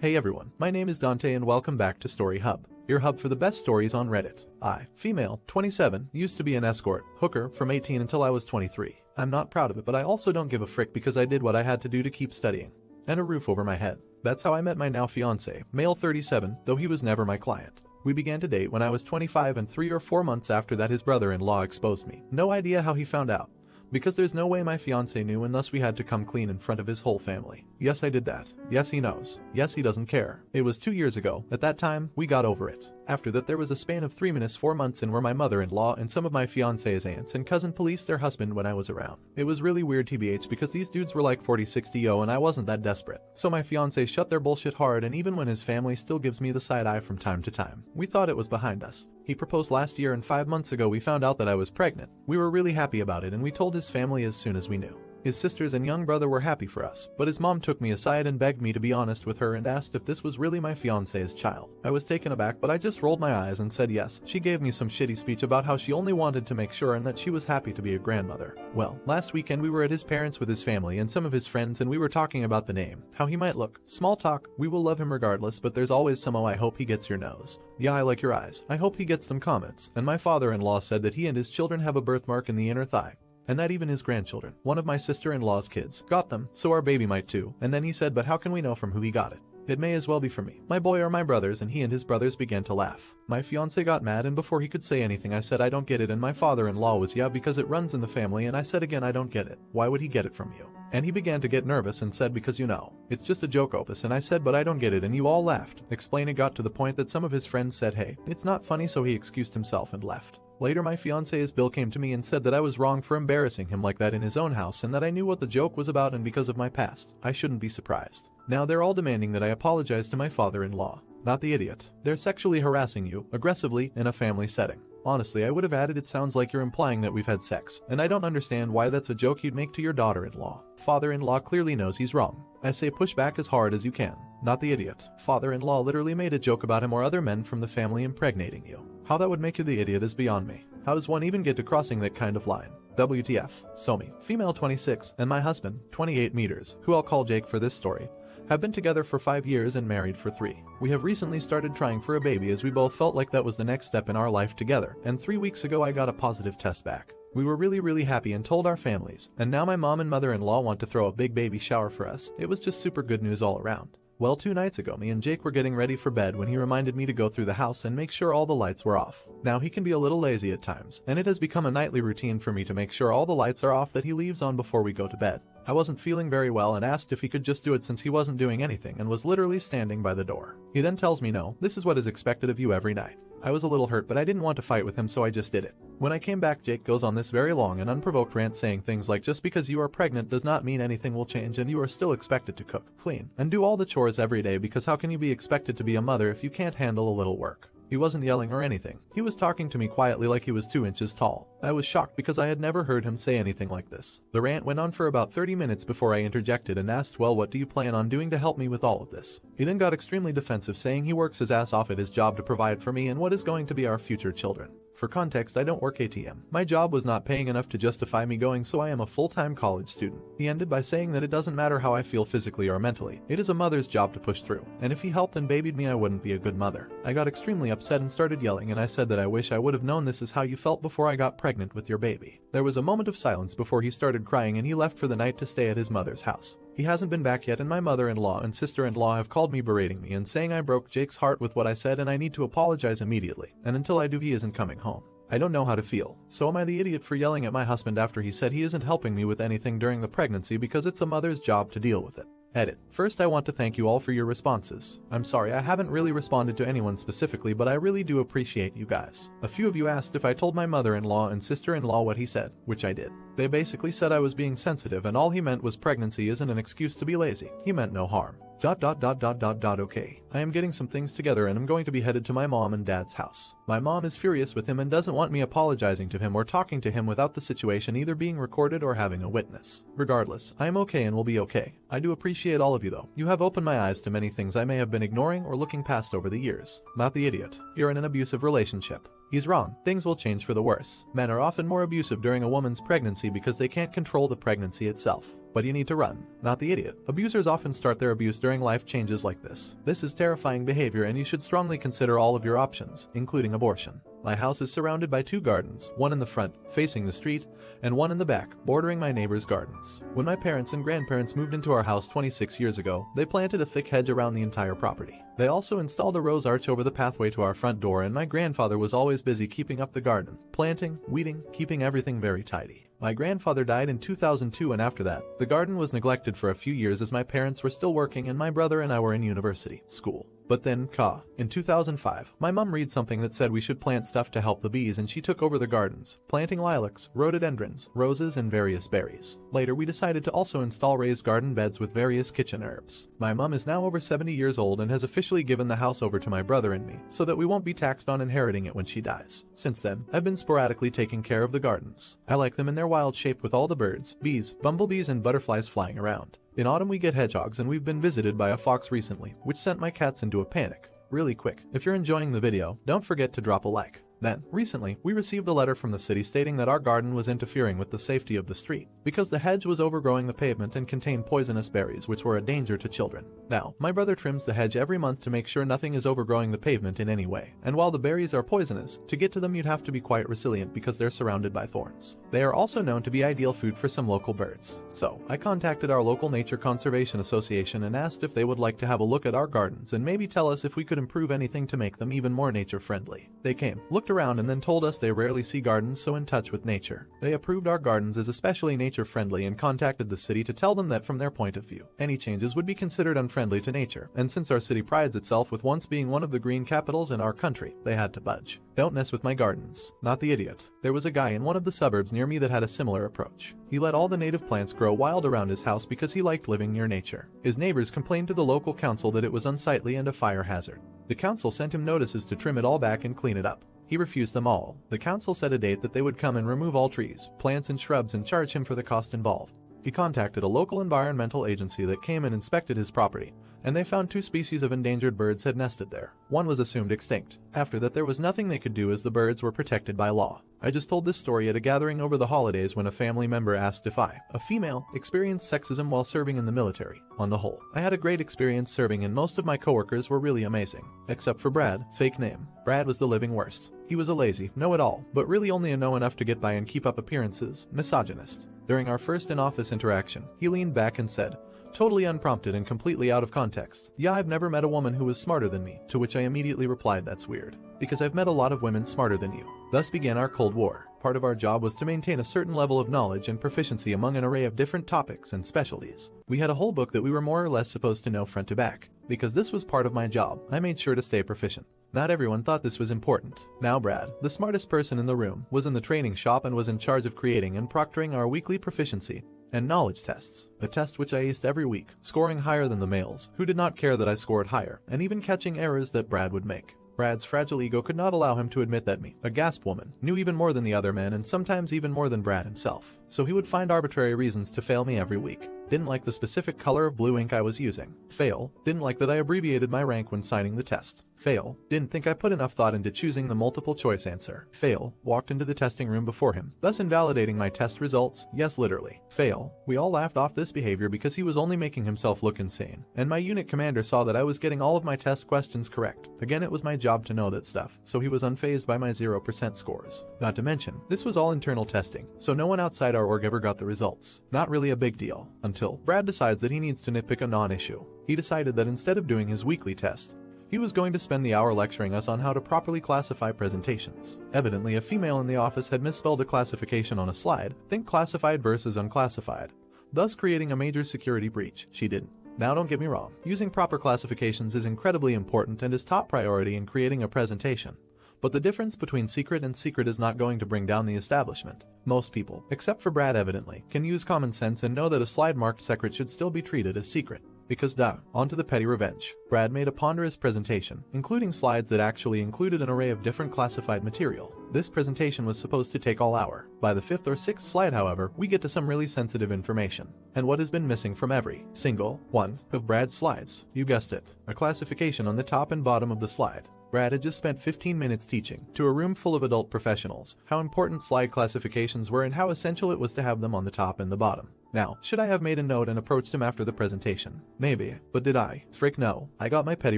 Hey everyone, my name is Dante and welcome back to Story Hub, your hub for the best stories on Reddit. I, female, 27, used to be an escort, hooker, from 18 until I was 23. I'm not proud of it, but I also don't give a frick because I did what I had to do to keep studying. And a roof over my head. That's how I met my now fiancé, male 37, though he was never my client. We began to date when I was 25 and 3 or 4 months after that his brother-in-law exposed me. No idea how he found out. Because there's no way my fiancé knew and thus we had to come clean in front of his whole family. Yes, I did that. Yes, he knows. Yes, he doesn't care. It was 2 years ago. At that time, we got over it. After that there was a span of 3-4 months in where my mother-in-law and some of my fiancé's aunts and cousin policed their husband when I was around. It was really weird tbh because these dudes were like 40-60 and I wasn't that desperate. So my fiancé shut their bullshit hard, and even when his family still gives me the side eye from time to time, we thought it was behind us. He proposed last year and 5 months ago we found out that I was pregnant. We were really happy about it and we told his family as soon as we knew. His sisters and young brother were happy for us, but his mom took me aside and begged me to be honest with her and asked if this was really my fiancé's child. I was taken aback, but I just rolled my eyes and said yes. She gave me some shitty speech about how she only wanted to make sure and that she was happy to be a grandmother. Well, last weekend we were at his parents with his family and some of his friends and we were talking about the name, how he might look. Small talk, we will love him regardless, but there's always some "oh, I hope he gets your nose. Yeah, I like your eyes. I hope he gets them" comments. And my father-in-law said that he and his children have a birthmark in the inner thigh. And that even his grandchildren, one of my sister-in-law's kids, got them, so our baby might too. And then he said, but how can we know from who he got it? It may as well be from me, my boy, or my brothers, and he and his brothers began to laugh. My fiancé got mad, and before he could say anything I said I don't get it, and my father-in-law was yeah because it runs in the family, and I said again I don't get it. Why would he get it from you? And he began to get nervous and said because you know, it's just a joke opus, and I said but I don't get it and you all laughed. Explain it got to the point that some of his friends said hey, it's not funny, so he excused himself and left. Later my fiancé's Bill came to me and said that I was wrong for embarrassing him like that in his own house and that I knew what the joke was about, and because of my past, I shouldn't be surprised. Now they're all demanding that I apologize to my father-in-law. Not the idiot. They're sexually harassing you, aggressively, in a family setting. Honestly, I would have added it sounds like you're implying that we've had sex, and I don't understand why that's a joke you'd make to your daughter-in-law. Father-in-law clearly knows he's wrong. I say push back as hard as you can. Not the idiot. Father-in-law literally made a joke about him or other men from the family impregnating you. How that would make you the idiot is beyond me. How does one even get to crossing that kind of line? WTF. So me, female 26, and my husband, 28 meters, who I'll call Jake for this story, have been together for 5 years and married for 3. We have recently started trying for a baby as we both felt like that was the next step in our life together, and 3 weeks ago I got a positive test back. We were really happy and told our families, and now my mom and mother-in-law want to throw a big baby shower for us. It was just super good news all around. Well, 2 nights ago me and Jake were getting ready for bed when he reminded me to go through the house and make sure all the lights were off. Now he can be a little lazy at times, and it has become a nightly routine for me to make sure all the lights are off that he leaves on before we go to bed. I wasn't feeling very well and asked if he could just do it since he wasn't doing anything and was literally standing by the door. He then tells me no, this is what is expected of you every night. I was a little hurt, but I didn't want to fight with him, so I just did it. When I came back, Jake goes on this very long and unprovoked rant saying things like just because you are pregnant does not mean anything will change and you are still expected to cook, clean, and do all the chores every day, because how can you be expected to be a mother if you can't handle a little work? He wasn't yelling or anything. He was talking to me quietly like he was 2 inches tall. I was shocked because I had never heard him say anything like this. The rant went on for about 30 minutes before I interjected and asked, well, what do you plan on doing to help me with all of this? He then got extremely defensive, saying he works his ass off at his job to provide for me and what is going to be our future children. For context, I don't work ATM. My job was not paying enough to justify me going, so I am a full-time college student. He ended by saying that it doesn't matter how I feel physically or mentally. It is a mother's job to push through, and if he helped and babied me I wouldn't be a good mother. I got extremely upset and started yelling, and I said that I wish I would have known this is how you felt before I got pregnant with your baby. There was a moment of silence before he started crying and he left for the night to stay at his mother's house. He hasn't been back yet, and my mother-in-law and sister-in-law have called me berating me and saying I broke Jake's heart with what I said and I need to apologize immediately, and until I do he isn't coming home. I don't know how to feel. So am I the idiot for yelling at my husband after he said he isn't helping me with anything during the pregnancy because it's a mother's job to deal with it? Edit. First, I want to thank you all for your responses. I'm sorry I haven't really responded to anyone specifically, but I really do appreciate you guys. A few of you asked if I told my mother-in-law and sister-in-law what he said, which I did. They basically said I was being sensitive and all he meant was pregnancy isn't an excuse to be lazy. He meant no harm. Okay. I am getting some things together and I'm going to be headed to my mom and dad's house. My mom is furious with him and doesn't want me apologizing to him or talking to him without the situation either being recorded or having a witness. Regardless, I am okay and will be okay. I do appreciate all of you though. You have opened my eyes to many things I may have been ignoring or looking past over the years. Not the idiot. You're in an abusive relationship. He's wrong. Things will change for the worse. Men are often more abusive during a woman's pregnancy because they can't control the pregnancy itself. But you need to run, not the idiot. Abusers often start their abuse during life changes like this. This is terrifying behavior and you should strongly consider all of your options, including abortion. My house is surrounded by 2 gardens, one in the front, facing the street, and one in the back, bordering my neighbor's gardens. When my parents and grandparents moved into our house 26 years ago, they planted a thick hedge around the entire property. They also installed a rose arch over the pathway to our front door, and my grandfather was always busy keeping up the garden, planting, weeding, keeping everything very tidy. My grandfather died in 2002, and after that, the garden was neglected for a few years as my parents were still working and my brother and I were in university school. But then, in 2005, my mom read something that said we should plant stuff to help the bees, and she took over the gardens, planting lilacs, rhododendrons, roses, and various berries. Later, we decided to also install raised garden beds with various kitchen herbs. My mom is now over 70 years old and has officially given the house over to my brother and me, so that we won't be taxed on inheriting it when she dies. Since then, I've been sporadically taking care of the gardens. I like them in their wild shape with all the birds, bees, bumblebees, and butterflies flying around. In autumn we get hedgehogs, and we've been visited by a fox recently, which sent my cats into a panic. Really quick, if you're enjoying the video, don't forget to drop a like. Then, recently, we received a letter from the city stating that our garden was interfering with the safety of the street, because the hedge was overgrowing the pavement and contained poisonous berries which were a danger to children. Now, my brother trims the hedge every month to make sure nothing is overgrowing the pavement in any way, and while the berries are poisonous, to get to them you'd have to be quite resilient because they're surrounded by thorns. They are also known to be ideal food for some local birds. So, I contacted our local Nature Conservation Association and asked if they would like to have a look at our gardens and maybe tell us if we could improve anything to make them even more nature-friendly. They came, looked around, and then told us they rarely see gardens so in touch with nature. They approved our gardens as especially nature-friendly and contacted the city to tell them that from their point of view, any changes would be considered unfriendly to nature, and since our city prides itself with once being one of the green capitals in our country, they had to budge. Don't mess with my gardens. Not the idiot. There was a guy in one of the suburbs near me that had a similar approach. He let all the native plants grow wild around his house because he liked living near nature. His neighbors complained to the local council that it was unsightly and a fire hazard. The council sent him notices to trim it all back and clean it up. He refused them all. The council set a date that they would come and remove all trees, plants, and shrubs and charge him for the cost involved. He contacted a local environmental agency that came and inspected his property, and they found 2 species of endangered birds had nested there. One was assumed extinct. After that, there was nothing they could do as the birds were protected by law. I just told this story at a gathering over the holidays when a family member asked if I, a female, experienced sexism while serving in the military. On the whole, I had a great experience serving and most of my coworkers were really amazing. Except for Brad, fake name. Brad was the living worst. He was a lazy, know-it-all, but really only a know enough to get by and keep up appearances, misogynist. During our first in-office interaction, he leaned back and said, totally unprompted and completely out of context, "Yeah, I've never met a woman who was smarter than me," to which I immediately replied, "That's weird, because I've met a lot of women smarter than you." Thus began our Cold War. Part of our job was to maintain a certain level of knowledge and proficiency among an array of different topics and specialties. We had a whole book that we were more or less supposed to know front to back. Because this was part of my job, I made sure to stay proficient. Not everyone thought this was important. Now Brad, the smartest person in the room, was in the training shop and was in charge of creating and proctoring our weekly proficiency and knowledge tests, a test which I aced every week, scoring higher than the males, who did not care that I scored higher, and even catching errors that Brad would make. Brad's fragile ego could not allow him to admit that me, a gasp woman, knew even more than the other men and sometimes even more than Brad himself. So he would find arbitrary reasons to fail me every week. Didn't like the specific color of blue ink I was using. Fail. Didn't like that I abbreviated my rank when signing the test. Fail. Didn't think I put enough thought into choosing the multiple choice answer. Fail. Walked into the testing room before him, thus invalidating my test results. Yes, literally. Fail. We all laughed off this behavior because he was only making himself look insane. And my unit commander saw that I was getting all of my test questions correct. Again, it was my job to know that stuff, so he was unfazed by my 0% scores. Not to mention, this was all internal testing, so no one outside our org ever got the results. Not really a big deal. Until Brad decides that he needs to nitpick a non-issue. He decided that instead of doing his weekly test, he was going to spend the hour lecturing us on how to properly classify presentations. Evidently, a female in the office had misspelled a classification on a slide, think classified versus unclassified, thus creating a major security breach. She didn't. Now don't get me wrong, using proper classifications is incredibly important and is top priority in creating a presentation. But the difference between secret and secret is not going to bring down the establishment. Most people, except for Brad evidently, can use common sense and know that a slide marked secret should still be treated as secret. Because onto the petty revenge. Brad made a ponderous presentation, including slides that actually included an array of different classified material. This presentation was supposed to take all hour. By the 5th or 6th slide, however, we get to some really sensitive information. And what has been missing from every single one of Brad's slides? You guessed it. A classification on the top and bottom of the slide. Brad had just spent 15 minutes teaching to a room full of adult professionals how important slide classifications were and how essential it was to have them on the top and the bottom. Now, should I have made a note and approached him after the presentation? Maybe, but did I? Frick no. I got my petty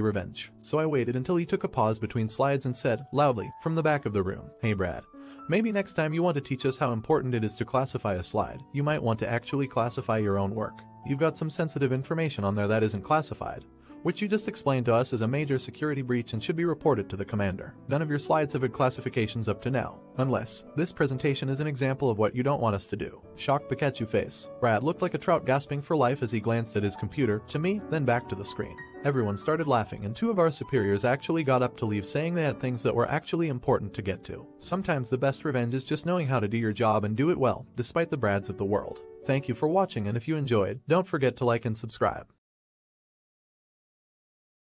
revenge. So I waited until he took a pause between slides and said, loudly, from the back of the room, "Hey Brad, maybe next time you want to teach us how important it is to classify a slide, you might want to actually classify your own work. You've got some sensitive information on there that isn't classified, which you just explained to us as a major security breach and should be reported to the commander. None of your slides have had classifications up to now, unless this presentation is an example of what you don't want us to do." Shocked Pikachu face. Brad looked like a trout gasping for life as he glanced at his computer, to me, then back to the screen. Everyone started laughing and two of our superiors actually got up to leave saying they had things that were actually important to get to. Sometimes the best revenge is just knowing how to do your job and do it well, despite the Brads of the world. Thank you for watching, and if you enjoyed, don't forget to like and subscribe.